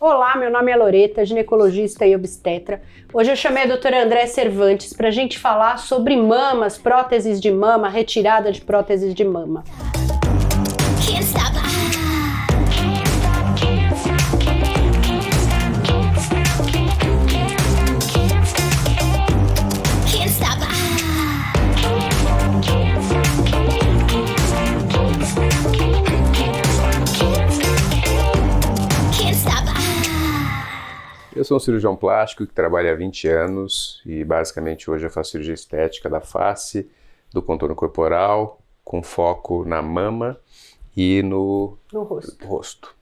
Olá, meu nome é Loreta, ginecologista e obstetra. Hoje eu chamei a doutora André Cervantes para a gente falar sobre mamas, próteses de mama, retirada de próteses de mama. Eu sou um cirurgião plástico que trabalha há 20 anos e basicamente hoje eu faço cirurgia estética da face, do contorno corporal, com foco na mama e no rosto.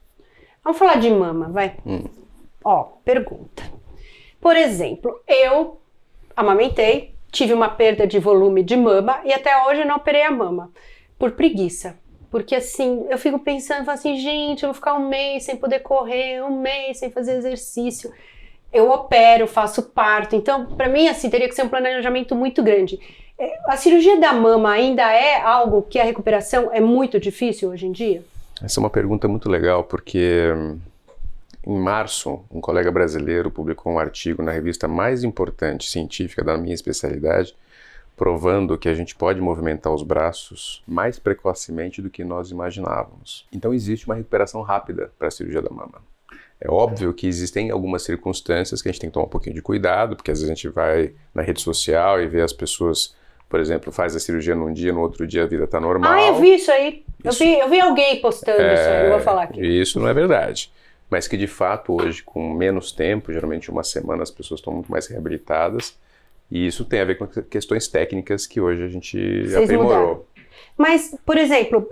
Vamos falar de mama, vai. Pergunta. Por exemplo, eu amamentei, tive uma perda de volume de mama e até hoje não operei a mama, por preguiça. Porque assim, eu fico pensando, assim, gente, eu vou ficar um mês sem poder correr, um mês sem fazer exercício. Eu opero, faço parto. Então, para mim, assim, teria que ser um planejamento muito grande. A cirurgia da mama ainda é algo que a recuperação é muito difícil hoje em dia? Essa é uma pergunta muito legal, porque em março, um colega brasileiro publicou um artigo na revista mais importante científica da minha especialidade, provando que a gente pode movimentar os braços mais precocemente do que nós imaginávamos. Então existe uma recuperação rápida para a cirurgia da mama. É óbvio que existem algumas circunstâncias que a gente tem que tomar um pouquinho de cuidado, porque às vezes a gente vai na rede social e vê as pessoas, por exemplo, faz a cirurgia num dia, no outro dia a vida está normal. Ah, eu vi isso aí. Eu vi alguém postando isso aí, eu vou falar aqui. Isso não é verdade. Mas que de fato hoje, com menos tempo, geralmente uma semana, as pessoas estão muito mais reabilitadas. E isso tem a ver com questões técnicas que hoje a gente aprimorou. Mudaram. Mas, por exemplo,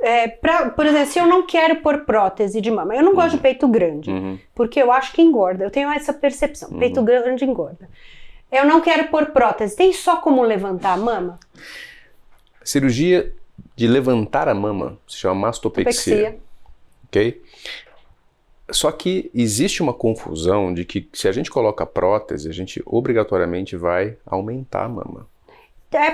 se eu não quero pôr prótese de mama, eu não gosto de peito grande, porque eu acho que engorda, eu tenho essa percepção, peito grande engorda. Eu não quero pôr prótese, tem só como levantar a mama? A cirurgia de levantar a mama se chama mastopexia. Ok? Só que existe uma confusão de que se a gente coloca prótese, a gente obrigatoriamente vai aumentar a mama.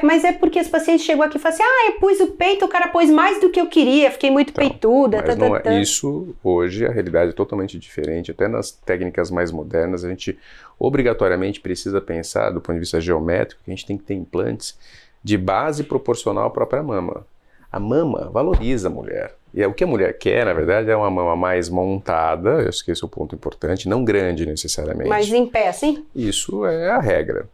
Mas é porque os pacientes chegam aqui e falam assim, eu pus o peito, o cara pôs mais do que eu queria, fiquei muito peituda. Mas não é isso, hoje a realidade é totalmente diferente, até nas técnicas mais modernas a gente obrigatoriamente precisa pensar do ponto de vista geométrico que a gente tem que ter implantes de base proporcional à própria mama. A mama valoriza a mulher. E o que a mulher quer, na verdade, é uma mama mais montada, eu acho que esse é o ponto importante, não grande necessariamente. Mas em pé, sim? Isso é a regra.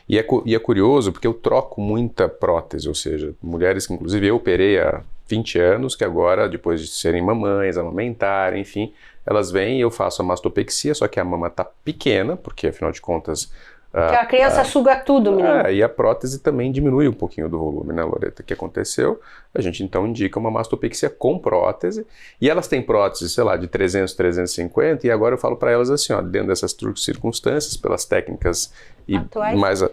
E é curioso porque eu troco muita prótese, ou seja, mulheres que inclusive eu operei há 20 anos, que agora, depois de serem mamães, amamentarem, enfim, elas vêm e eu faço a mastopexia, só que a mama está pequena, porque afinal de contas... Porque a criança suga tudo, menino. E a prótese também diminui um pouquinho do volume, né, Loreta? O que aconteceu? A gente então indica uma mastopexia com prótese, e elas têm prótese, sei lá, de 300, 350, e agora eu falo para elas assim, ó, dentro dessas circunstâncias, pelas técnicas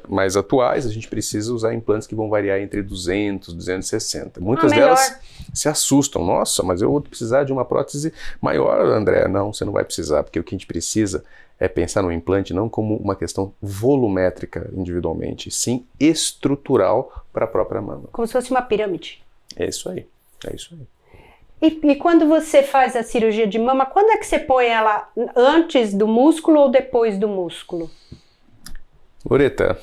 mais atuais, a gente precisa usar implantes que vão variar entre 200, 260. Muitas delas se assustam. Nossa, mas eu vou precisar de uma prótese maior, André. Não, você não vai precisar, porque o que a gente precisa é pensar no implante não como uma questão volumétrica individualmente, sim estrutural para a própria mama. Como se fosse uma pirâmide. É isso aí, é isso aí. E quando você faz a cirurgia de mama, quando é que você põe ela antes do músculo ou depois do músculo? Loreta,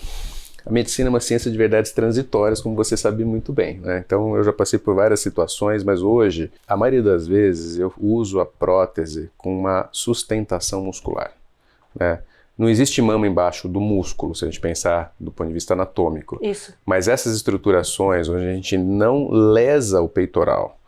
a medicina é uma ciência de verdades transitórias, como você sabe muito bem, né? Então eu já passei por várias situações, mas hoje, a maioria das vezes, eu uso a prótese com uma sustentação muscular, né? Não existe mama embaixo do músculo, se a gente pensar do ponto de vista anatômico. Isso. Mas essas estruturações, onde a gente não lesa o peitoral,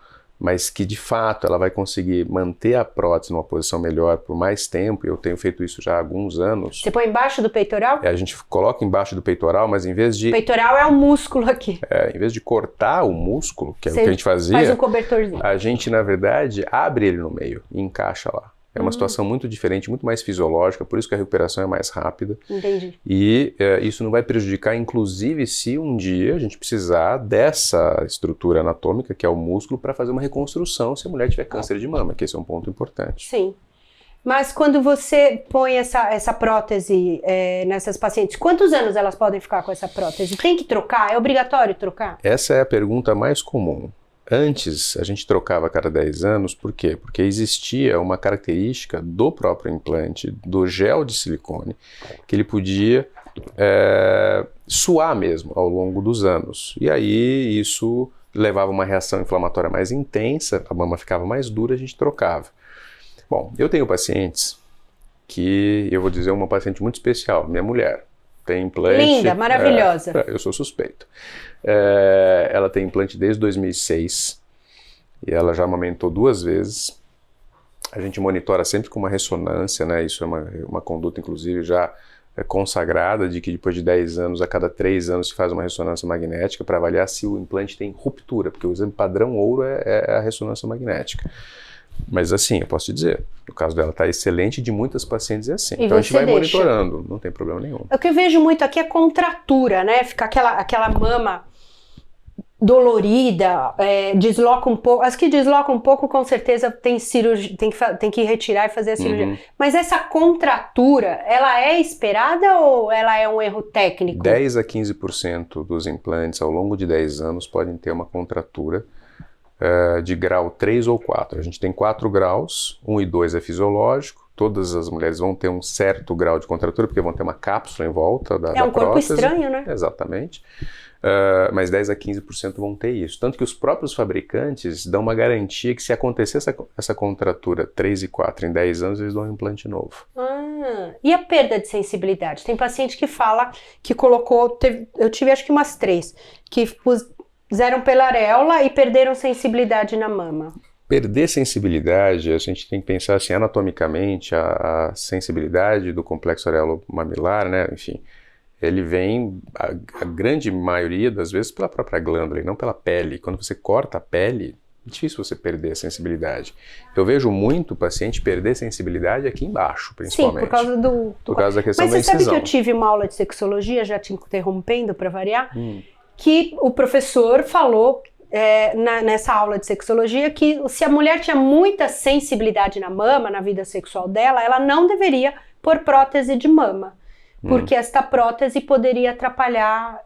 mas que de fato ela vai conseguir manter a prótese numa posição melhor por mais tempo, e eu tenho feito isso já há alguns anos. Você põe embaixo do peitoral? A gente coloca embaixo do peitoral, mas em vez de... O peitoral é o músculo aqui. Em vez de cortar o músculo, que é o que a gente fazia, faz um cobertorzinho. A gente, na verdade, abre ele no meio e encaixa lá. É uma situação muito diferente, muito mais fisiológica, por isso que a recuperação é mais rápida. Entendi. E isso não vai prejudicar, inclusive, se um dia a gente precisar dessa estrutura anatômica, que é o músculo, para fazer uma reconstrução se a mulher tiver câncer de mama, que esse é um ponto importante. Sim. Mas quando você põe essa prótese nessas pacientes, quantos anos elas podem ficar com essa prótese? Tem que trocar? É obrigatório trocar? Essa é a pergunta mais comum. Antes, a gente trocava a cada 10 anos, por quê? Porque existia uma característica do próprio implante, do gel de silicone, que ele podia suar mesmo ao longo dos anos. E aí isso levava a uma reação inflamatória mais intensa, a mama ficava mais dura, a gente trocava. Bom, eu tenho pacientes que, eu vou dizer uma paciente muito especial, minha mulher. Tem implante. Linda, maravilhosa. Eu sou suspeito. Ela tem implante desde 2006 e ela já amamentou 2 vezes. A gente monitora sempre com uma ressonância, né? Isso é uma conduta, inclusive, já consagrada, de que depois de 10 anos, a cada 3 anos se faz uma ressonância magnética para avaliar se o implante tem ruptura, porque o exame padrão ouro é a ressonância magnética. Mas assim, eu posso te dizer, no caso dela está excelente, de muitas pacientes é assim. E então a gente vai deixa. monitorando, não tem problema nenhum. O que eu vejo muito aqui é contratura, né? Fica aquela mama dolorida, desloca um pouco. As que deslocam um pouco, com certeza tem cirurgia, tem que retirar e fazer a cirurgia. Mas essa contratura, ela é esperada ou ela é um erro técnico? 10 a 15% dos implantes ao longo de 10 anos podem ter uma contratura de grau 3 ou 4. A gente tem 4 graus, 1 e 2 é fisiológico, todas as mulheres vão ter um certo grau de contratura, porque vão ter uma cápsula em volta da prótese. É um corpo estranho, né? Exatamente. Mas 10 a 15% vão ter isso. Tanto que os próprios fabricantes dão uma garantia que se acontecer essa contratura 3 e 4 em 10 anos, eles dão um implante novo. E a perda de sensibilidade? Tem paciente que fala que colocou, eu tive acho que umas 3, que fizeram pela areola e perderam sensibilidade na mama. Perder sensibilidade, a gente tem que pensar assim, anatomicamente, a sensibilidade do complexo areolo-mamilar, né, enfim, ele vem, a grande maioria das vezes, pela própria glândula e não pela pele. Quando você corta a pele, é difícil você perder a sensibilidade. Eu vejo muito paciente perder sensibilidade aqui embaixo, principalmente. Sim, por causa da questão da incisão. Mas você sabe que eu tive uma aula de sexologia, já te interrompendo para variar, que o professor falou nessa aula de sexologia que se a mulher tinha muita sensibilidade na mama, na vida sexual dela, ela não deveria pôr prótese de mama. Porque esta prótese poderia atrapalhar,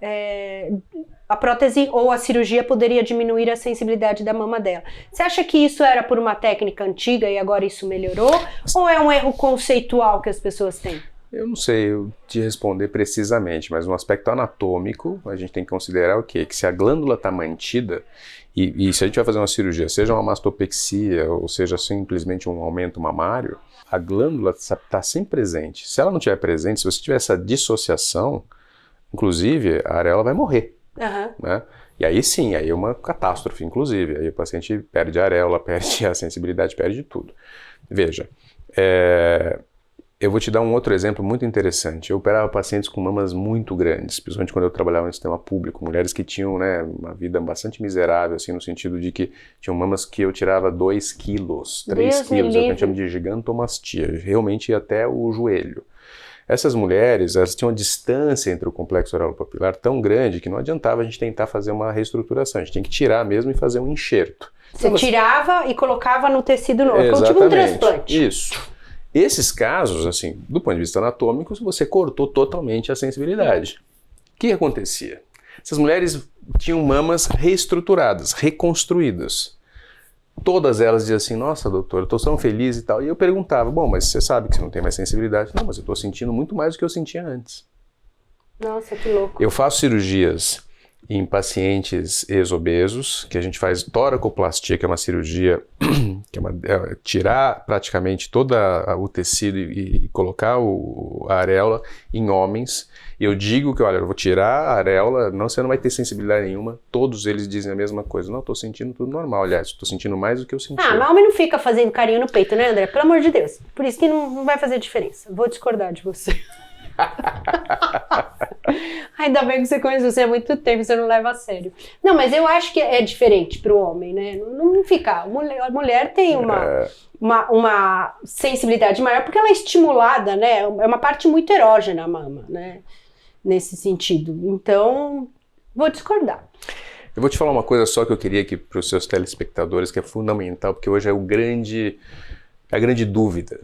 a prótese ou a cirurgia poderia diminuir a sensibilidade da mama dela. Você acha que isso era por uma técnica antiga e agora isso melhorou? Ou é um erro conceitual que as pessoas têm? Eu não sei te responder precisamente, mas no aspecto anatômico, a gente tem que considerar o quê? Que se a glândula está mantida, e se a gente vai fazer uma cirurgia, seja uma mastopexia, ou seja simplesmente um aumento mamário, a glândula está sempre presente. Se ela não estiver presente, se você tiver essa dissociação, inclusive, a areola vai morrer. Né? E aí sim, aí é uma catástrofe, inclusive. Aí o paciente perde a areola, perde a sensibilidade, perde tudo. Veja, eu vou te dar um outro exemplo muito interessante. Eu operava pacientes com mamas muito grandes, principalmente quando eu trabalhava no sistema público, mulheres que tinham, né, uma vida bastante miserável, assim, no sentido de que tinham mamas que eu tirava 2 quilos, 3 quilos, é o que a gente chama de gigantomastia, realmente ia até o joelho. Essas mulheres, elas tinham uma distância entre o complexo areolo-papilar tão grande que não adiantava a gente tentar fazer uma reestruturação, a gente tinha que tirar mesmo e fazer um enxerto. Você tirava e colocava no tecido novo, como tipo um transplante. Isso. Esses casos, assim, do ponto de vista anatômico, você cortou totalmente a sensibilidade. O que acontecia? Essas mulheres tinham mamas reestruturadas, reconstruídas. Todas elas diziam assim, nossa, doutor, eu estou tão feliz e tal. E eu perguntava, bom, mas você sabe que você não tem mais sensibilidade? Não, mas eu estou sentindo muito mais do que eu sentia antes. Nossa, que louco. Eu faço cirurgias em pacientes ex-obesos, que a gente faz toracoplastia, que é uma cirurgia que é tirar praticamente todo o tecido e colocar a areola em homens. E eu digo que, olha, eu vou tirar a areola, você não vai ter sensibilidade nenhuma. Todos eles dizem a mesma coisa. Não, estou sentindo tudo normal. Aliás, estou sentindo mais do que eu sentia. Mas homem não fica fazendo carinho no peito, né, André? Pelo amor de Deus. Por isso que não vai fazer diferença. Vou discordar de você. Ainda bem que você conhece você há muito tempo, você não leva a sério. Não, mas eu acho que é diferente para o homem, né? Não fica. A mulher tem uma sensibilidade maior porque ela é estimulada, né? É uma parte muito erógena a mama, né? Nesse sentido. Então, vou discordar. Eu vou te falar uma coisa só que eu queria aqui para os seus telespectadores, que é fundamental, porque hoje é a grande dúvida.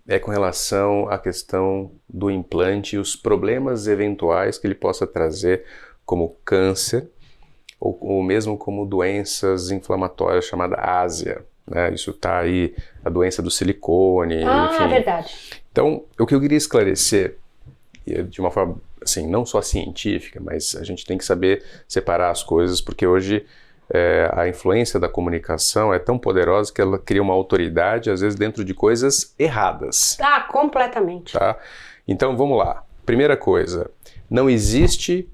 É com relação à questão do implante e os problemas eventuais que ele possa trazer, como câncer, ou mesmo como doenças inflamatórias chamada ásia, né? Isso está aí, a doença do silicone, enfim. É verdade. Então, o que eu queria esclarecer, de uma forma, assim, não só científica, mas a gente tem que saber separar as coisas, porque hoje a influência da comunicação é tão poderosa que ela cria uma autoridade, às vezes, dentro de coisas erradas. Completamente. Tá? Então, vamos lá. Primeira coisa, não existe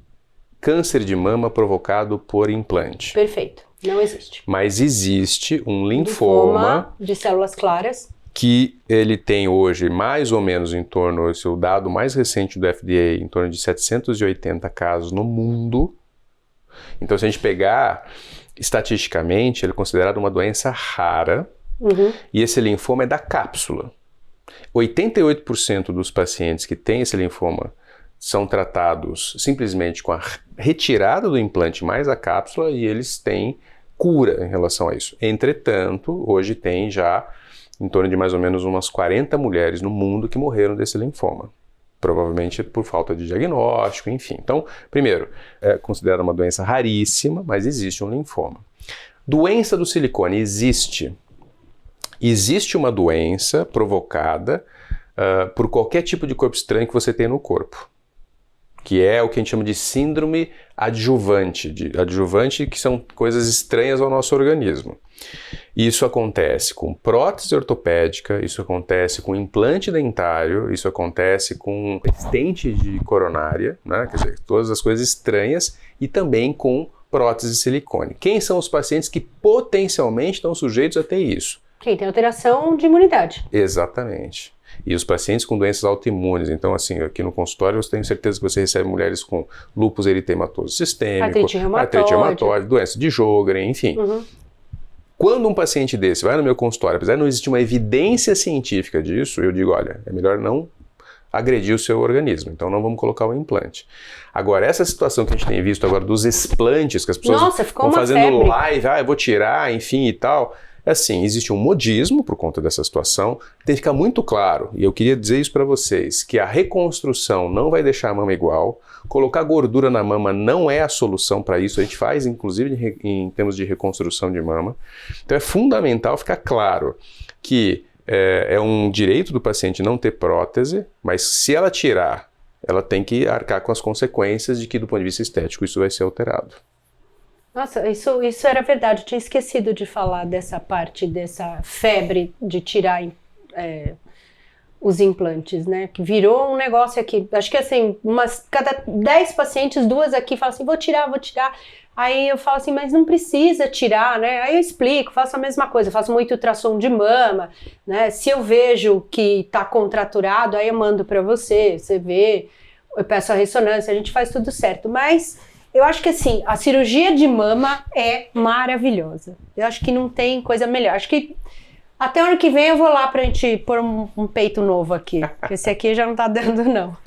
câncer de mama provocado por implante. Perfeito, não existe. Mas existe um linfoma de células claras, que ele tem hoje mais ou menos em torno, esse é o dado mais recente do FDA, em torno de 780 casos no mundo. Então, se a gente pegar, estatisticamente, ele é considerado uma doença rara, e esse linfoma é da cápsula. 88% dos pacientes que têm esse linfoma são tratados simplesmente com a retirada do implante mais a cápsula e eles têm cura em relação a isso. Entretanto, hoje tem já em torno de mais ou menos umas 40 mulheres no mundo que morreram desse linfoma. Provavelmente por falta de diagnóstico, enfim. Então, primeiro, é considerada uma doença raríssima, mas existe um linfoma. Doença do silicone existe. Existe uma doença provocada por qualquer tipo de corpo estranho que você tem no corpo, que é o que a gente chama de síndrome adjuvante, que são coisas estranhas ao nosso organismo. Isso acontece com prótese ortopédica, isso acontece com implante dentário, isso acontece com estente de coronária, né? Quer dizer, todas as coisas estranhas, e também com prótese de silicone. Quem são os pacientes que potencialmente estão sujeitos a ter isso? Quem tem alteração de imunidade. Exatamente. E os pacientes com doenças autoimunes. Então, assim, aqui no consultório eu tenho certeza que você recebe mulheres com lúpus eritematoso sistêmico, artrite reumatoide, doença de Sjögren, enfim. Quando um paciente desse vai no meu consultório, apesar de não existir uma evidência científica disso, eu digo, olha, é melhor não agredir o seu organismo, então não vamos colocar o implante. Agora, essa situação que a gente tem visto agora dos explantes, que as pessoas vão fazendo live, eu vou tirar, enfim e tal... Assim, existe um modismo por conta dessa situação, tem que ficar muito claro, e eu queria dizer isso para vocês, que a reconstrução não vai deixar a mama igual, colocar gordura na mama não é a solução para isso, a gente faz inclusive em termos de reconstrução de mama. Então é fundamental ficar claro que é um direito do paciente não ter prótese, mas se ela tirar, ela tem que arcar com as consequências de que do ponto de vista estético isso vai ser alterado. Nossa, isso era verdade, eu tinha esquecido de falar dessa parte, dessa febre de tirar os implantes, né? Que virou um negócio aqui, acho que assim, cada 10 pacientes, 2 aqui falam assim, vou tirar. Aí eu falo assim, mas não precisa tirar, né? Aí eu explico, faço a mesma coisa, eu faço muito ultrassom de mama, né? Se eu vejo que tá contraturado, aí eu mando para você vê, eu peço a ressonância, a gente faz tudo certo, mas... Eu acho que assim, a cirurgia de mama é maravilhosa. Eu acho que não tem coisa melhor. Acho que até o ano que vem eu vou lá pra gente pôr um peito novo aqui. Esse aqui já não tá dando, não.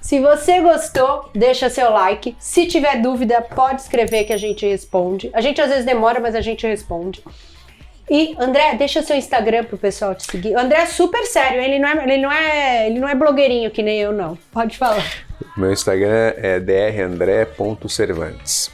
Se você gostou, deixa seu like. Se tiver dúvida, pode escrever que a gente responde. A gente às vezes demora, mas a gente responde. E, André, deixa seu Instagram pro pessoal te seguir. O André é super sério, ele não é blogueirinho que nem eu, não. Pode falar. Meu Instagram é drandré.cervantes.